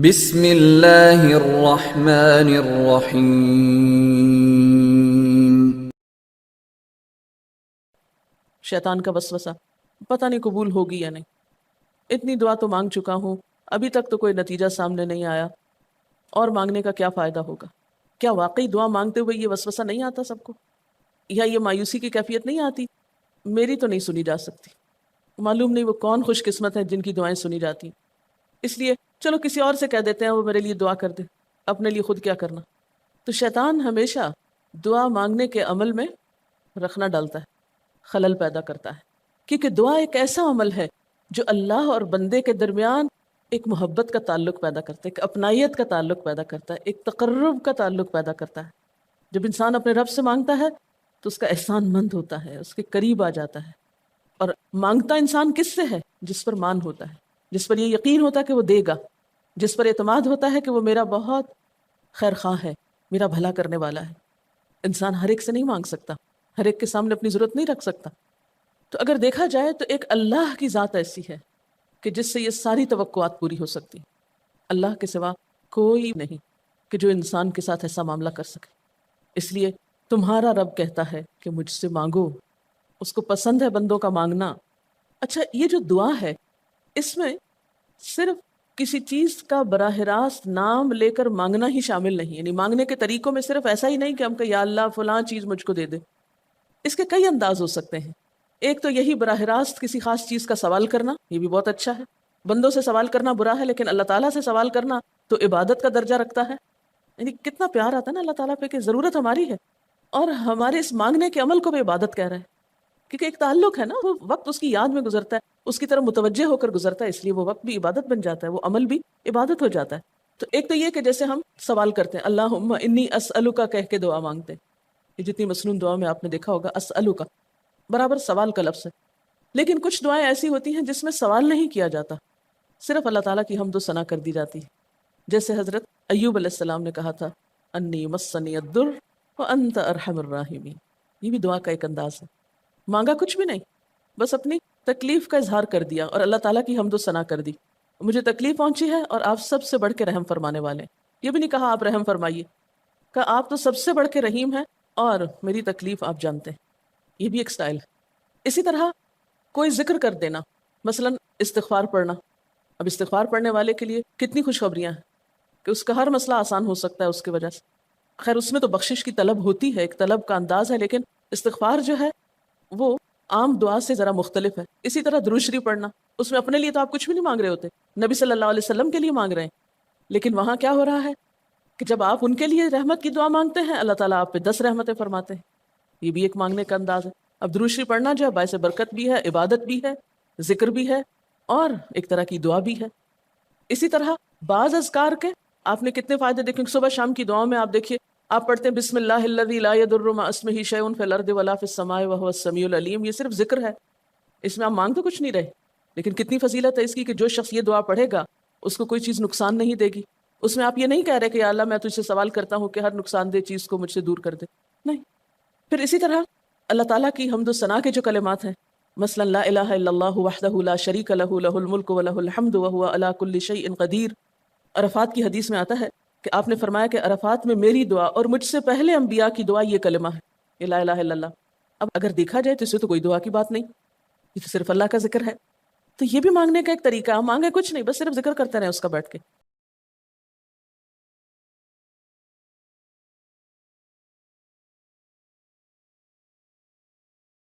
بسم اللہ الرحمن الرحیم۔ شیطان کا وسوسہ، پتہ نہیں قبول ہوگی یا نہیں۔ اتنی دعا تو مانگ چکا ہوں، ابھی تک تو کوئی نتیجہ سامنے نہیں آیا، اور مانگنے کا کیا فائدہ ہوگا؟ کیا واقعی دعا مانگتے ہوئے یہ وسوسہ نہیں آتا سب کو؟ یا یہ مایوسی کی کیفیت نہیں آتی؟ میری تو نہیں سنی جا سکتی، معلوم نہیں وہ کون خوش قسمت ہے جن کی دعائیں سنی جاتی، اس لیے چلو کسی اور سے کہہ دیتے ہیں وہ میرے لیے دعا کر دے، اپنے لیے خود کیا کرنا۔ تو شیطان ہمیشہ دعا مانگنے کے عمل میں رخنا ڈالتا ہے، خلل پیدا کرتا ہے، کیونکہ دعا ایک ایسا عمل ہے جو اللہ اور بندے کے درمیان ایک محبت کا تعلق پیدا کرتا ہے، ایک اپنائیت کا تعلق پیدا کرتا ہے، ایک تقرب کا تعلق پیدا کرتا ہے۔ جب انسان اپنے رب سے مانگتا ہے تو اس کا احسان مند ہوتا ہے، اس کے قریب آ جاتا ہے، اور مانگتا انسان کس سے ہے؟ جس پر مان ہوتا ہے، جس پر یہ یقین ہوتا ہے کہ وہ دے گا، جس پر اعتماد ہوتا ہے کہ وہ میرا بہت خیر خواہ ہے، میرا بھلا کرنے والا ہے۔ انسان ہر ایک سے نہیں مانگ سکتا، ہر ایک کے سامنے اپنی ضرورت نہیں رکھ سکتا۔ تو اگر دیکھا جائے تو ایک اللہ کی ذات ایسی ہے کہ جس سے یہ ساری توقعات پوری ہو سکتی، اللہ کے سوا کوئی نہیں کہ جو انسان کے ساتھ ایسا معاملہ کر سکے۔ اس لیے تمہارا رب کہتا ہے کہ مجھ سے مانگو، اس کو پسند ہے بندوں کا مانگنا۔ اچھا، یہ جو دعا ہے اس میں صرف کسی چیز کا براہ راست نام لے کر مانگنا ہی شامل نہیں، یعنی مانگنے کے طریقوں میں صرف ایسا ہی نہیں کہ ہم کہ یا اللہ فلاں چیز مجھ کو دے دے۔ اس کے کئی انداز ہو سکتے ہیں۔ ایک تو یہی براہ راست کسی خاص چیز کا سوال کرنا، یہ بھی بہت اچھا ہے۔ بندوں سے سوال کرنا برا ہے، لیکن اللہ تعالیٰ سے سوال کرنا تو عبادت کا درجہ رکھتا ہے۔ یعنی کتنا پیار آتا ہے نا اللہ تعالیٰ پہ کہ ضرورت ہماری ہے اور ہمارے اس مانگنے کے عمل کو بھی عبادت کہہ رہے ہیں، کیونکہ ایک تعلق ہے نا، وہ وقت اس کی یاد میں گزرتا ہے، اس کی طرف متوجہ ہو کر گزرتا ہے، اس لیے وہ وقت بھی عبادت بن جاتا ہے، وہ عمل بھی عبادت ہو جاتا ہے۔ تو ایک تو یہ کہ جیسے ہم سوال کرتے ہیں اللہم انی اسألک کہہ کے دعا مانگتے ہیں، یہ جتنی مسنون دعا میں آپ نے دیکھا ہوگا اسألک برابر سوال کا لفظ ہے۔ لیکن کچھ دعائیں ایسی ہوتی ہیں جس میں سوال نہیں کیا جاتا، صرف اللہ تعالیٰ کی حمد و ثنا کر دی جاتی ہے۔ جیسے حضرت ایوب علیہ السلام نے کہا تھا انی مسنی الضر وانت ارحم الراحمین، یہ بھی دعا کا ایک انداز ہے۔ مانگا کچھ بھی نہیں، بس اپنی تکلیف کا اظہار کر دیا اور اللہ تعالیٰ کی حمد و ثنا کر دی، مجھے تکلیف پہنچی ہے اور آپ سب سے بڑھ کے رحم فرمانے والے ہیں۔ یہ بھی نہیں کہا آپ رحم فرمائیے، کہا آپ تو سب سے بڑھ کے رحیم ہیں اور میری تکلیف آپ جانتے ہیں۔ یہ بھی ایک سٹائل ہے۔ اسی طرح کوئی ذکر کر دینا، مثلا استغفار پڑھنا۔ اب استغفار پڑھنے والے کے لیے کتنی خوشخبریاں ہیں کہ اس کا ہر مسئلہ آسان ہو سکتا ہے اس کی وجہ سے۔ خیر اس میں تو بخشش کی طلب ہوتی ہے، ایک طلب کا انداز ہے، لیکن استغفار جو ہے وہ عام دعا سے ذرا مختلف ہے۔ اسی طرح درود شریف پڑھنا، اس میں اپنے لیے تو آپ کچھ بھی نہیں مانگ رہے ہوتے، نبی صلی اللہ علیہ وسلم کے لیے مانگ رہے ہیں، لیکن وہاں کیا ہو رہا ہے کہ جب آپ ان کے لیے رحمت کی دعا مانگتے ہیں اللہ تعالیٰ آپ پہ 10 رحمتیں فرماتے ہیں۔ یہ بھی ایک مانگنے کا انداز ہے۔ اب درود شریف پڑھنا جو ہے باعث برکت بھی ہے، عبادت بھی ہے، ذکر بھی ہے، اور ایک طرح کی دعا بھی ہے۔ اسی طرح بعض اذکار کے آپ نے کتنے فائدے دیکھیں، صبح شام کی دعاؤں میں آپ دیکھیے، آپ پڑھتے ہیں بسم اللہ الذی لا یضر مع اسمہ شیء فی الارض ولا فی السماء وهو السمیع العلیم۔ یہ صرف ذکر ہے، اس میں آپ مانگ تو کچھ نہیں رہے، لیکن کتنی فضیلت ہے اس کی کہ جو شخص یہ دعا پڑھے گا اس کو کوئی چیز نقصان نہیں دے گی۔ اس میں آپ یہ نہیں کہہ رہے کہ یا اللہ میں تجھ سے سوال کرتا ہوں کہ ہر نقصان دہ چیز کو مجھ سے دور کر دے، نہیں۔ پھر اسی طرح اللہ تعالیٰ کی حمد و ثنا کے جو کلمات ہیں، مثلا لا الہ الا اللہ وحدہ لا شریک لہ لہ الملک ولہ الحمد وہو علی کل شیء قدیر۔ عرفات کی حدیث میں آتا ہے کہ آپ نے فرمایا کہ عرفات میں میری دعا اور مجھ سے پہلے انبیاء کی دعا یہ کلمہ ہے، یہ لا الہ الا اللہ۔ اب اگر دیکھا جائے تو اس سے تو کوئی دعا کی بات نہیں، یہ تو صرف اللہ کا ذکر ہے۔ تو یہ بھی مانگنے کا ایک طریقہ ہے، مانگے کچھ نہیں، بس صرف ذکر کرتے رہیں اس کا بیٹھ کے۔